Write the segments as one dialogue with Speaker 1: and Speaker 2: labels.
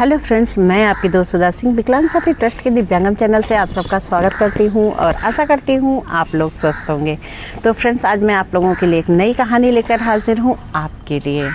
Speaker 1: Hello friends, मैं आपकी दोस्त सुधा सिंह विकलांग साथी ट्रस्ट के दिव्यांगम चैनल से आप सबका स्वागत करती हूं और आशा करती हूं आप लोग स्वस्थ होंगे। तो फ्रेंड्स, आज मैं आप लोगों के लिए एक नई कहानी लेकर हाजिर हूं आपके लिए।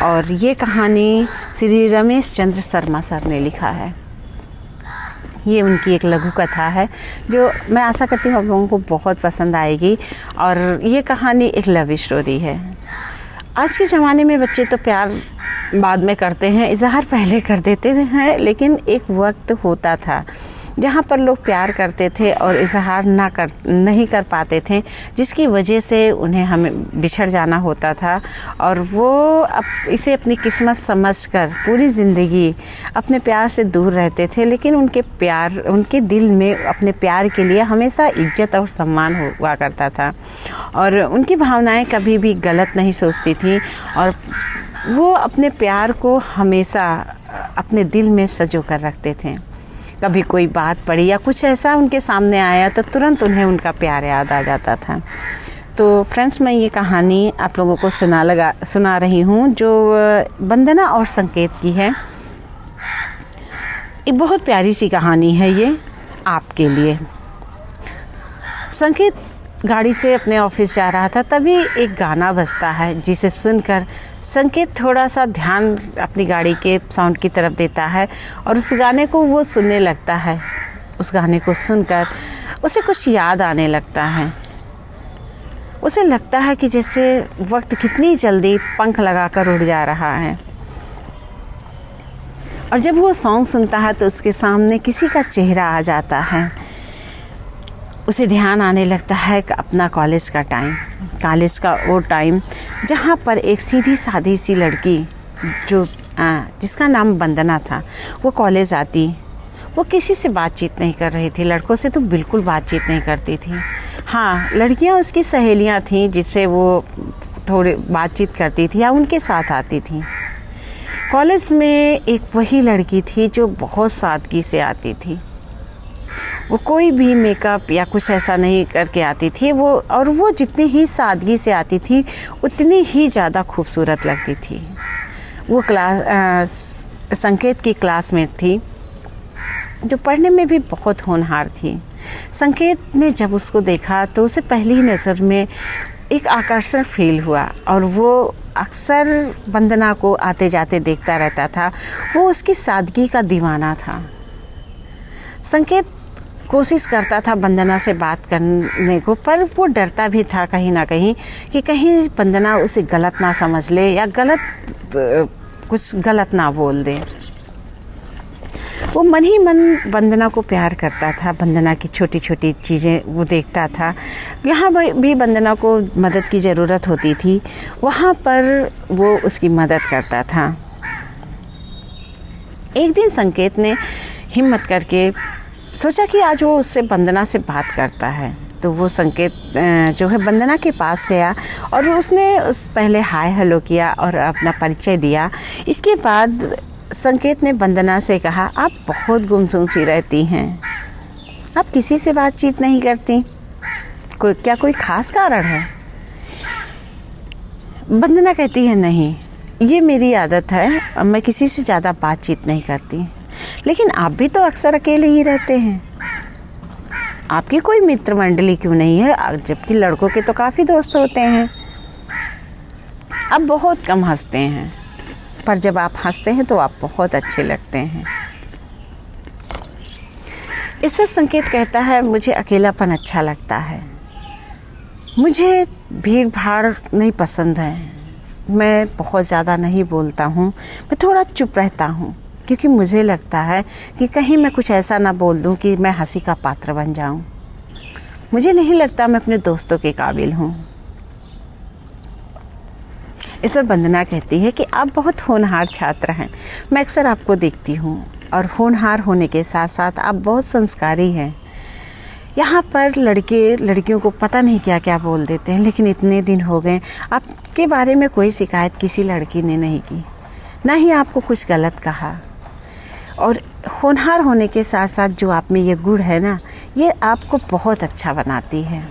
Speaker 1: और ये कहानी श्री रमेश चंद्र शर्मा सर ने लिखा है। ये उनकी एक लघु कथा है जो मैं आशा करती हूँ आप लोगों को बहुत पसंद आएगी। और ये कहानी एक लव स्टोरी है। आज के ज़माने में बच्चे तो प्यार बाद में करते हैं, इजहार पहले कर देते हैं, लेकिन एक वक्त होता था जहाँ पर लोग प्यार करते थे और इजहार नहीं कर पाते थे, जिसकी वजह से उन्हें हमें बिछड़ जाना होता था। और वो इसे अपनी किस्मत समझकर पूरी ज़िंदगी अपने प्यार से दूर रहते थे, लेकिन उनके दिल में अपने प्यार के लिए हमेशा इज्जत और सम्मान हुआ करता था और उनकी भावनाएं कभी भी गलत नहीं सोचती थी। और वो अपने प्यार को हमेशा अपने दिल में सँजो कर रखते थे। कभी कोई बात पड़ी या कुछ ऐसा उनके सामने आया तो तुरंत उन्हें उनका प्यार याद आ जाता था। तो फ्रेंड्स, मैं ये कहानी आप लोगों को सुना रही हूँ जो वंदना और संकेत की है। एक बहुत प्यारी सी कहानी है ये आपके लिए। संकेत गाड़ी से अपने ऑफिस जा रहा था, तभी एक गाना बजता है जिसे सुनकर संकेत थोड़ा सा ध्यान अपनी गाड़ी के साउंड की तरफ देता है और उस गाने को वो सुनने लगता है। उस गाने को सुनकर उसे कुछ याद आने लगता है। उसे लगता है कि जैसे वक्त कितनी जल्दी पंख लगाकर उड़ जा रहा है। और जब वो सॉन्ग सुनता है तो उसके सामने किसी का चेहरा आ जाता है। उसे ध्यान आने लगता है कि अपना कॉलेज का वो टाइम जहाँ पर एक सीधी सादी सी लड़की जिसका नाम वंदना था, वो कॉलेज आती। वो किसी से बातचीत नहीं कर रही थी, लड़कों से तो बिल्कुल बातचीत नहीं करती थी। हाँ, लड़कियाँ उसकी सहेलियाँ थीं जिससे वो थोड़ी बातचीत करती थी या उनके साथ आती थी। कॉलेज में एक वही लड़की थी जो बहुत सादगी से आती थी। वो कोई भी मेकअप या कुछ ऐसा नहीं करके आती थी। वो जितनी ही सादगी से आती थी उतनी ही ज़्यादा खूबसूरत लगती थी। वो संकेत की क्लासमेट थी जो पढ़ने में भी बहुत होनहार थी। संकेत ने जब उसको देखा तो उसे पहली नज़र में एक आकर्षण फील हुआ और वो अक्सर वंदना को आते जाते देखता रहता था। वो उसकी सादगी का दीवाना था। संकेत कोशिश करता था वंदना से बात करने को, पर वो डरता भी था कहीं ना कहीं कि कहीं वंदना उसे गलत ना समझ ले या कुछ गलत ना बोल दे। वो मन ही मन वंदना को प्यार करता था। वंदना की छोटी छोटी चीज़ें वो देखता था। यहाँ भी वंदना को मदद की ज़रूरत होती थी, वहाँ पर वो उसकी मदद करता था। एक दिन संकेत ने हिम्मत करके सोचा कि आज वो उससे वंदना से बात करता है। तो वो संकेत जो है वंदना के पास गया और उसने पहले हाय हेलो किया और अपना परिचय दिया। इसके बाद संकेत ने वंदना से कहा, आप बहुत गुमसुम सी रहती हैं, आप किसी से बातचीत नहीं करती, क्या कोई ख़ास कारण है? वंदना कहती है, नहीं, ये मेरी आदत है, मैं किसी से ज़्यादा बातचीत नहीं करती। लेकिन आप भी तो अक्सर अकेले ही रहते हैं, आपकी कोई मित्र मंडली क्यों नहीं है? जबकि लड़कों के तो काफ़ी दोस्त होते हैं। आप बहुत कम हंसते हैं, पर जब आप हंसते हैं तो आप बहुत अच्छे लगते हैं। इस पर संकेत कहता है, मुझे अकेलापन अच्छा लगता है, मुझे भीड़ भाड़ नहीं पसंद है, मैं बहुत ज़्यादा नहीं बोलता हूँ, मैं थोड़ा चुप रहता हूँ, क्योंकि मुझे लगता है कि कहीं मैं कुछ ऐसा ना बोल दूं कि मैं हंसी का पात्र बन जाऊं। मुझे नहीं लगता मैं अपने दोस्तों के काबिल हूं। इस पर वंदना कहती है कि आप बहुत होनहार छात्र हैं, मैं अक्सर आपको देखती हूं और होनहार होने के साथ साथ आप बहुत संस्कारी हैं। यहाँ पर लड़कियों को पता नहीं क्या क्या बोल देते हैं, लेकिन इतने दिन हो गए आपके बारे में कोई शिकायत किसी लड़की ने नहीं की, ना ही आपको कुछ गलत कहा। और होनहार होने के साथ साथ जो आप में ये गुण है ना, ये आपको बहुत अच्छा बनाती है।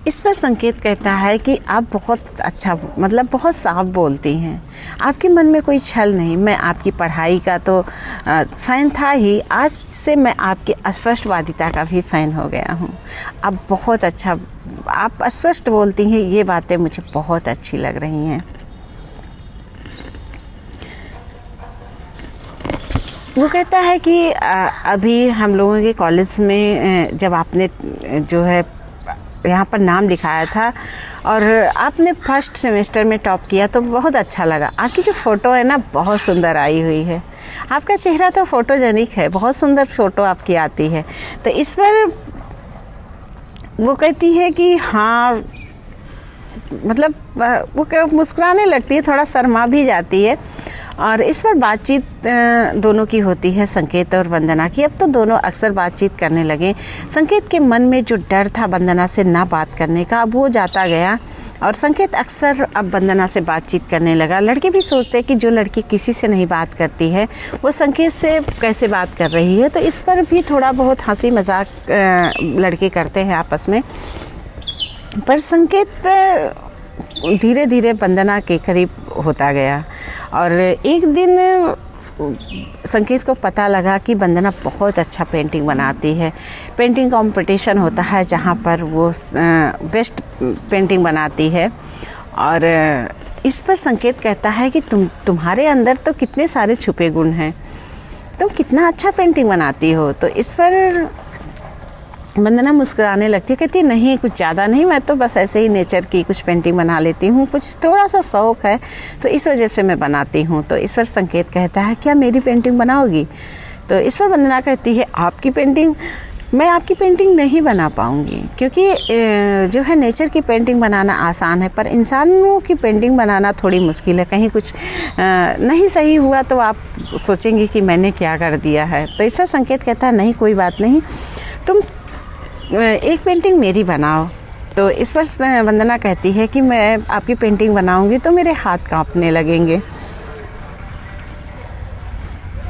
Speaker 1: इस पर संकेत कहता है कि आप बहुत अच्छा, मतलब बहुत साफ बोलती हैं, आपके मन में कोई छल नहीं। मैं आपकी पढ़ाई का तो फ़ैन था ही, आज से मैं आपकी अस्पष्टवादिता का भी फ़ैन हो गया हूँ। आप बहुत अच्छा, आप स्पष्ट बोलती हैं, ये बातें मुझे बहुत अच्छी लग रही हैं। वो कहता है कि अभी हम लोगों के कॉलेज में जब आपने जो है यहाँ पर नाम लिखाया था और आपने फर्स्ट सेमेस्टर में टॉप किया तो बहुत अच्छा लगा। आपकी जो फ़ोटो है ना बहुत सुंदर आई हुई है, आपका चेहरा तो फोटोजेनिक है, बहुत सुंदर फ़ोटो आपकी आती है। तो इस पर वो कहती है कि हाँ, मतलब वो मुस्कुराने लगती है, थोड़ा शर्मा भी जाती है। और इस पर बातचीत दोनों की होती है, संकेत और वंदना की। अब तो दोनों अक्सर बातचीत करने लगे। संकेत के मन में जो डर था वंदना से ना बात करने का, अब वो जाता गया और संकेत अक्सर अब वंदना से बातचीत करने लगा। लड़के भी सोचते हैं कि जो लड़की किसी से नहीं बात करती है वो संकेत से कैसे बात कर रही है। तो इस पर भी थोड़ा बहुत हंसी मजाक लड़के करते हैं आपस में। पर संकेत धीरे धीरे वंदना के करीब होता गया और एक दिन संकेत को पता लगा कि वंदना बहुत अच्छा पेंटिंग बनाती है। पेंटिंग कंपटीशन होता है जहाँ पर वो बेस्ट पेंटिंग बनाती है और इस पर संकेत कहता है कि तुम्हारे अंदर तो कितने सारे छुपे गुण हैं, तुम कितना अच्छा पेंटिंग बनाती हो। तो इस पर वंदना मुस्कुराने लगती है, कहती नहीं, कुछ ज़्यादा नहीं, मैं तो बस ऐसे ही नेचर की कुछ पेंटिंग बना लेती हूँ, कुछ थोड़ा सा शौक़ है तो इस वजह से मैं बनाती हूँ। तो इस पर संकेत कहता है क्या मेरी पेंटिंग बनाओगी? तो इस पर वंदना कहती है आपकी पेंटिंग, मैं आपकी पेंटिंग नहीं बना पाऊँगी, क्योंकि जो है नेचर की पेंटिंग बनाना आसान है पर इंसानों की पेंटिंग बनाना थोड़ी मुश्किल है। कहीं कुछ नहीं सही हुआ तो आप सोचेंगे कि मैंने क्या कर दिया है। तो इस पर संकेत कहता है नहीं, कोई बात नहीं, तुम एक पेंटिंग मेरी बनाओ। तो इस पर वंदना कहती है कि मैं आपकी पेंटिंग बनाऊंगी तो मेरे हाथ कांपने लगेंगे।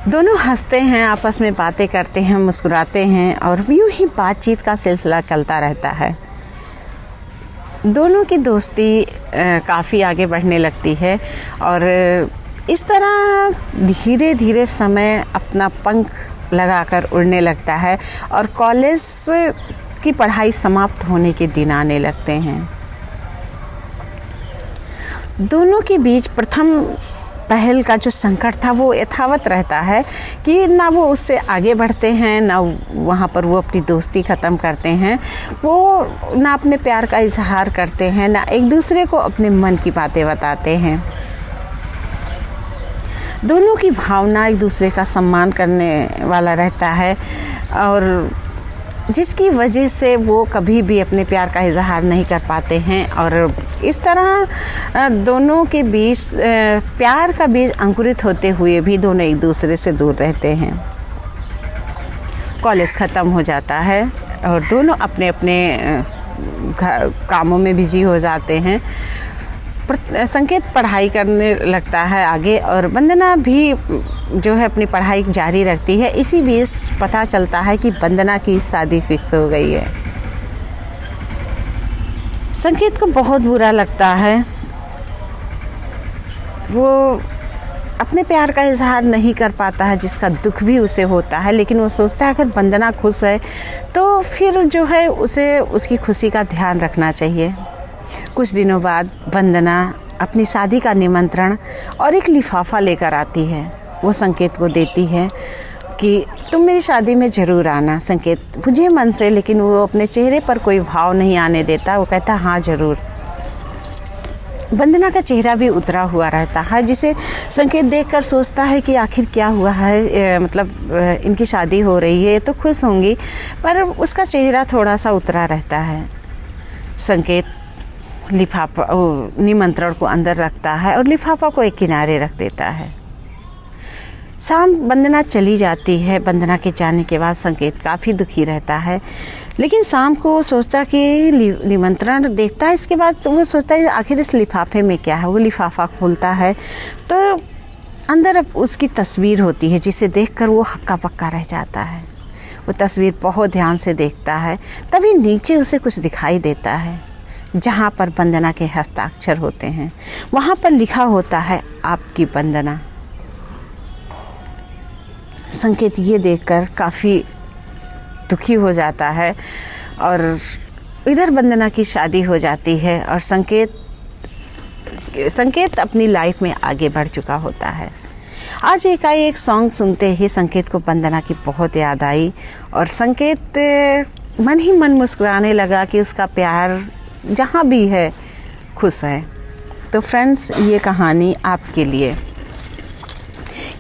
Speaker 1: दोनों हंसते हैं, आपस में बातें करते हैं, मुस्कुराते हैं और यूं ही बातचीत का सिलसिला चलता रहता है। दोनों की दोस्ती काफ़ी आगे बढ़ने लगती है और इस तरह धीरे धीरे समय अपना पंख लगाकर उड़ने लगता है और कॉलेज की पढ़ाई समाप्त होने के दिन आने लगते हैं। दोनों के बीच प्रथम पहल का जो संकट था वो यथावत रहता है कि ना वो उससे आगे बढ़ते हैं, ना वहाँ पर वो अपनी दोस्ती ख़त्म करते हैं, वो ना अपने प्यार का इजहार करते हैं, ना एक दूसरे को अपने मन की बातें बताते हैं। दोनों की भावना एक दूसरे का सम्मान करने वाला रहता है और जिसकी वजह से वो कभी भी अपने प्यार का इजहार नहीं कर पाते हैं और इस तरह दोनों के बीच प्यार का बीज अंकुरित होते हुए भी दोनों एक दूसरे से दूर रहते हैं। कॉलेज ख़त्म हो जाता है और दोनों अपने अपने कामों में बिजी हो जाते हैं। संकेत पढ़ाई करने लगता है आगे और वंदना भी जो है अपनी पढ़ाई जारी रखती है। इसी बीच पता चलता है कि वंदना की शादी फिक्स हो गई है। संकेत को बहुत बुरा लगता है, वो अपने प्यार का इजहार नहीं कर पाता है जिसका दुख भी उसे होता है, लेकिन वो सोचता है अगर वंदना खुश है तो फिर जो है उसे उसकी खुशी का ध्यान रखना चाहिए। कुछ दिनों बाद वंदना अपनी शादी का निमंत्रण और एक लिफाफा लेकर आती है। वो संकेत को देती है कि तुम मेरी शादी में ज़रूर आना। संकेत बुझे मन से, लेकिन वो अपने चेहरे पर कोई भाव नहीं आने देता। वो कहता हाँ ज़रूर। वंदना का चेहरा भी उतरा हुआ रहता है, जिसे संकेत देखकर सोचता है कि आखिर क्या हुआ है, मतलब इनकी शादी हो रही है तो खुश होंगी, पर उसका चेहरा थोड़ा सा उतरा रहता है। संकेत लिफाफा निमंत्रण को अंदर रखता है और लिफाफा को एक किनारे रख देता है। शाम वंदना चली जाती है। वंदना के जाने के बाद संकेत काफ़ी दुखी रहता है, लेकिन शाम को सोचता कि निमंत्रण देखता है, इसके बाद वो सोचता है आखिर इस लिफाफे में क्या है। वो लिफाफा खोलता है तो अंदर अब उसकी तस्वीर होती है, जिसे देखकर वो हक्का पक्का रह जाता है। वो तस्वीर बहुत ध्यान से देखता है, तभी नीचे उसे कुछ दिखाई देता है। जहाँ पर वंदना के हस्ताक्षर होते हैं, वहाँ पर लिखा होता है आपकी वंदना। संकेत ये देखकर काफ़ी दुखी हो जाता है और इधर वंदना की शादी हो जाती है और संकेत अपनी लाइफ में आगे बढ़ चुका होता है। आज एक सॉन्ग सुनते ही संकेत को वंदना की बहुत याद आई और संकेत मन ही मन मुस्कुराने लगा कि उसका प्यार जहाँ भी है खुश है। तो फ्रेंड्स, ये कहानी आपके लिए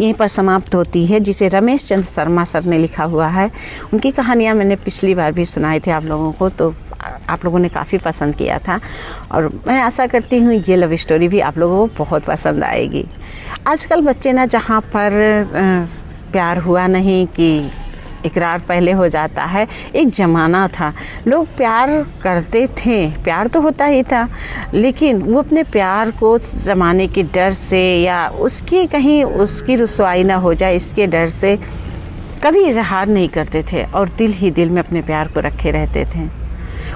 Speaker 1: यहीं पर समाप्त होती है, जिसे रमेश चंद्र शर्मा सर ने लिखा हुआ है। उनकी कहानियाँ मैंने पिछली बार भी सुनाई थी आप लोगों को, तो आप लोगों ने काफ़ी पसंद किया था और मैं आशा करती हूँ ये लव स्टोरी भी आप लोगों को बहुत पसंद आएगी। आजकल बच्चे ना, जहाँ पर प्यार हुआ नहीं कि इकरार पहले हो जाता है। एक ज़माना था, लोग प्यार करते थे, प्यार तो होता ही था, लेकिन वो अपने प्यार को ज़माने के डर से या उसकी रुसवाई ना हो जाए इसके डर से कभी इजहार नहीं करते थे और दिल ही दिल में अपने प्यार को रखे रहते थे।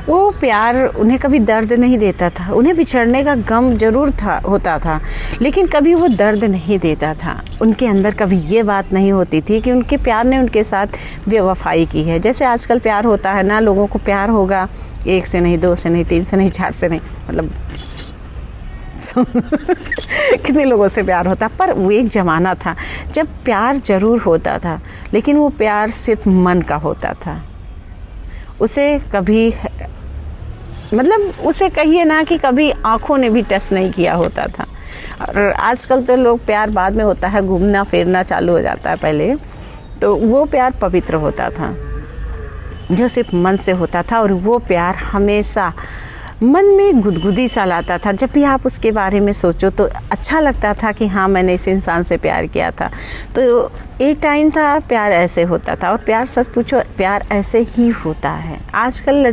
Speaker 1: वो प्यार उन्हें कभी दर्द नहीं देता था, उन्हें बिछड़ने का गम जरूर होता था, लेकिन कभी वो दर्द नहीं देता था। उनके अंदर कभी ये बात नहीं होती थी कि उनके प्यार ने उनके साथ बेवफाई की है। जैसे आजकल प्यार होता है ना, लोगों को प्यार होगा 1 से नहीं, 2 से नहीं, 3 से नहीं, 4 से नहीं, मतलब कितने लोगों से प्यार होता। पर वो एक ज़माना था जब प्यार ज़रूर होता था, लेकिन वो प्यार सिर्फ मन का होता था। उसे कभी, मतलब उसे कहिए ना कि कभी आँखों ने भी टच नहीं किया होता था। और आजकल तो लोग प्यार बाद में होता है, घूमना फिरना चालू हो जाता है पहले, तो वो प्यार पवित्र होता था जो सिर्फ मन से होता था और वो प्यार हमेशा मन में गुदगुदी सा लाता था। जब भी आप उसके बारे में सोचो तो अच्छा लगता था कि हाँ, मैंने इस इंसान से प्यार किया था। तो एक टाइम था प्यार ऐसे होता था और प्यार, सच पूछो, प्यार ऐसे ही होता है। आजकल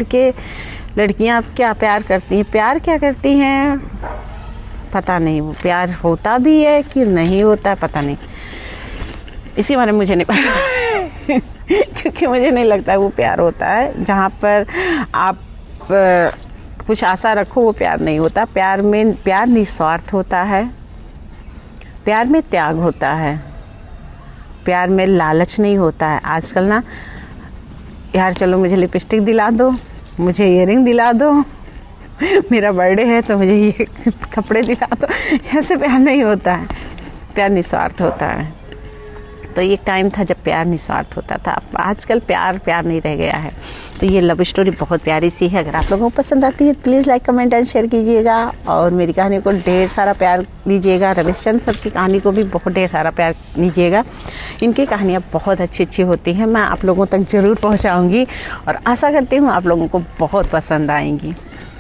Speaker 1: लड़कियां क्या प्यार करती हैं, प्यार क्या करती हैं पता नहीं। वो प्यार होता भी है कि नहीं होता पता नहीं, इसी बारे में मुझे नहीं पता क्योंकि मुझे नहीं लगता वो प्यार होता है। जहाँ पर आप कुछ आशा रखो वो प्यार नहीं होता। प्यार निस्वार्थ होता है, प्यार में त्याग होता है, प्यार में लालच नहीं होता है। आजकल ना, यार चलो मुझे लिपस्टिक दिला दो, मुझे इयररिंग दिला दो, मेरा बर्थडे है तो मुझे ये कपड़े दिला दो, ऐसे प्यार नहीं होता है। प्यार निस्वार्थ होता है। तो एक टाइम था जब प्यार निस्वार्थ होता था, आजकल प्यार नहीं रह गया है। तो ये लव स्टोरी बहुत प्यारी सी है। अगर आप लोगों को पसंद आती है please like, comment and share कीजिएगा और मेरी कहानी को ढेर सारा प्यार दीजिएगा। रमेश चंद्र सर की कहानी को भी बहुत ढेर सारा प्यार दीजिएगा। इनकी कहानियाँ बहुत अच्छी होती हैं, मैं आप लोगों तक ज़रूर पहुँचाऊँगी और आशा करती हूँ आप लोगों को बहुत पसंद आएंगी।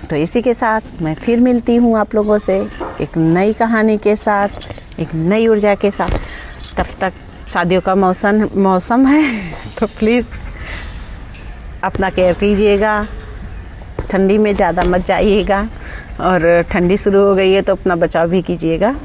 Speaker 1: तो इसी के साथ मैं फिर मिलती हूँ आप लोगों से एक नई कहानी के साथ, एक नई ऊर्जा के साथ। तब तक शादियों का मौसम है तो प्लीज़ अपना केयर कीजिएगा, ठंडी में ज़्यादा मत जाइएगा और ठंडी शुरू हो गई है तो अपना बचाव भी कीजिएगा।